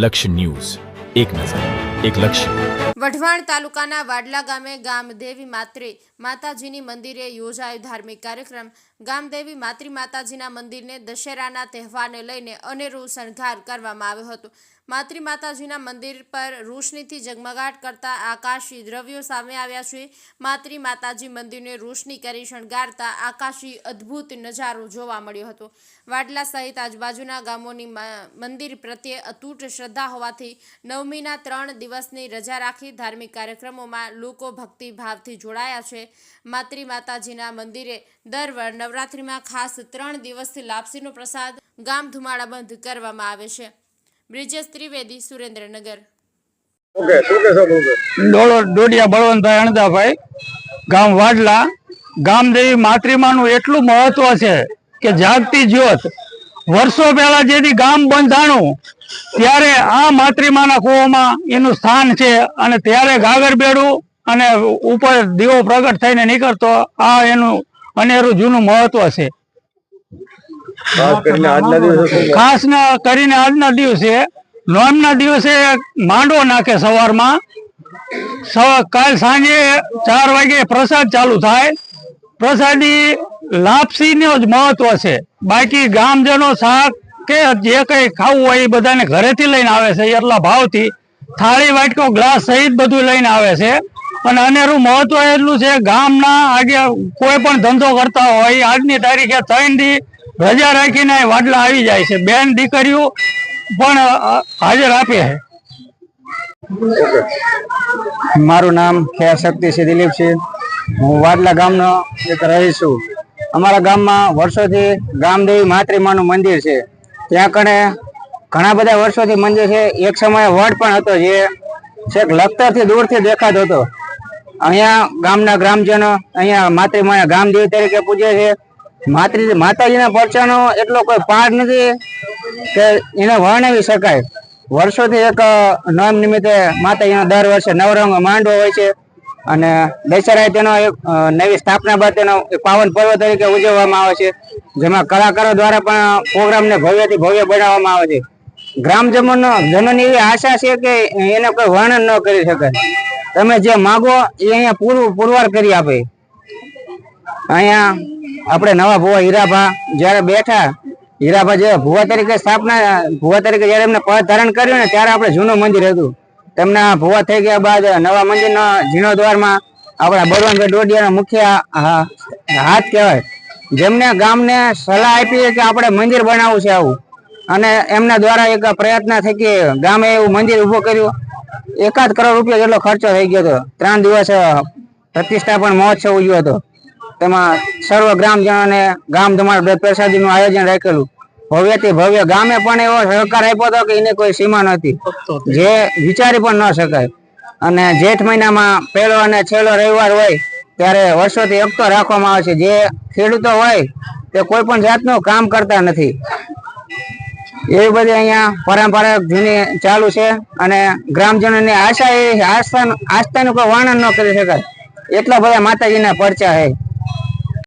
લક્ષ્ય ન્યૂઝ, એક નજર, એક લક્ષ્ય। વઢવાણ તાલુકાના વાડલા ગામે ગામદેવી માત્રી માતાજીની મંદિરે યોજાયો ધાર્મિક કાર્યક્રમ। ગામદેવી માત્રી માતાજીના મંદિરને દશેરાના તહેવારને લઈને અનેરો શણગાર કરવામાં આવ્યો હતો। માત્રી માતાજીના મંદિર પર રોશનીથી ઝગમગાટ કરતા આકાશી દ્રવ્યો સામે આવ્યા છે। માત્રી માતાજી મંદિરને રોશની કરી શણગારતા આકાશી અદ્ભુત નજારો જોવા મળ્યો હતો। વાડલા સહિત આજુબાજુના ગામોની મંદિર પ્રત્યે અતૂટ શ્રદ્ધા હોવાથી નવમીના 3 દિવસની રજા રાખી ધાર્મિક કાર્યક્રમોમાં લોકો ભક્તિ ભાવથી જોડાયા છે। માત્રી માતાજીના મંદિરે દર નવરાત્રિમાં ખાસ 3 દિવસથી લાપસીનો પ્રસાદ ગામ ધુમાડા બંધ કરવામાં આવે છે। બ્રિજેશ ત્રિવેદી, સુરેન્દ્રનગર। ડોડિયા બળવંતભાઈ અણદાભાઈ, ગામ વાડલા। ગામદેવી માતૃમાનું એટલું મહત્વ છે કે જાગતી જ્યોત વર્ષો પહેલા જેથી ગામ બંધાણું ત્યારે આ માતૃમાના કૂવામાં એનું સ્થાન છે અને ત્યારે ગાગર બેડું અને ઉપર દીવો પ્રગટ થઈને નીકળતો આ એનું અનેરું જૂનું મહત્વ છે। ખાસ કરીને આજના દિવસે નોમના દિવસે માંડવો નાખે સવારમાં, કાલ સાંજે 4 વાગે પ્રસાદ ચાલુ થાય। પ્રસાદી લાપસી નો જ મહત્વ છે, બાકી ગામજનો શાક કે જે કઈ ખાવું હોય એ બધાને ઘરેથી લઈને આવે છે એટલા ભાવથી, થાળી વાટકો ગ્લાસ સહિત બધું લઈને આવે છે। અને અનેરું મહત્વ એટલું છે, ગામના આગે કોઈ પણ ધંધો કરતા હોય આજની તારીખે 3 દી રજા રાખીને વાડલા આવી જાય છે। બેન દીકરીઓ પણ હાજર આપે છે। મારું નામ ખેર શક્તિ છે દિલીપ છે, હું વાડલા ગામનો એક રહી છું। અમારા ગામમાં વર્ષોથી ગામદેવી માતૃમાનું મંદિર છે, ત્યાં કણે ઘણા બધા વર્ષોથી મંદિર છે। એક સમયે વડ પણ હતો જે છેક લખતરથી દૂરથી દેખાતો હતો। અહીંયા ગામના ગ્રામજનો અહીંયા માતૃમાને ગામદેવી તરીકે પૂજે છે। માતાજીના પરચાનો એટલો કોઈ પાર નથી કે એને વર્ણવી શકાય। વર્ષોથી એક નોમ નિમિત્તે માતાજીનો દર વર્ષે નવરંગ માંડવો હોય છે અને દશેરા તેનો એક નવી સ્થાપના બાદ તેનો પાવન પર્વ તરીકે ઉજવવામાં આવે છે, જેમાં કલાકારો દ્વારા પણ પ્રોગ્રામને ભવ્યથી ભવ્ય બનાવવામાં આવે છે। ગ્રામજનોની એવી આશા છે કે એને કોઈ વર્ણન ન કરી શકાય। તમે જે માગો એ અહીંયા પુરવાર કરી આપે। અહીંયા આપણે નવા ભુવા હીરાભા જયારે બેઠા, હીરાભા જે ભુવા તરીકે જયારે એમને પદ ધારણ કર્યું ને ત્યારે આપણે જૂનું મંદિર હતું, તેમના ભુવા થઈ ગયા બાદ નવા મંદિરના જીર્ણોદ્વારમાં આપણા બળવંતભાઈ ડોડિયાનો મુખ્ય હાથ કહેવાય, જેમને ગામને સલાહ આપી કે આપણે મંદિર બનાવવું છે આવું, અને એમના દ્વારા એક પ્રયત્ન થકી ગામે એવું મંદિર ઊભું કર્યું। 1 કરોડ રૂપિયા જેટલો ખર્ચો થઈ ગયો હતો। 3 દિવસ પ્રતિષ્ઠાપન મહોત્સવ ઉજવ્યો હતો, તેમાં સર્વ ગ્રામજનોને ગામ ધમાડ પ્રસાદીનું આયોજન રાખેલું। ભવ્યથી ભવ્ય ગામે પણ એવો સહકાર આપ્યો હતો કે એને કોઈ સીમા નથી, જે વિચારી પણ ન શકાય। અને જેઠ મહિનામાં 1લો અને છેલ્લો રવિવાર હોય ત્યારે વર્ષોથી એકતો રાખવામાં આવે છે। જે ખેડૂતો હોય તે કોઈ પણ જાતનું કામ કરતા નથી। એવી બધી અહીંયા પરંપરા જૂની ચાલુ છે અને ગ્રામજનોની આસ્થાનું કોઈ વર્ણન ન કરી શકાય, એટલા બધા માતાજીના પરચા છે।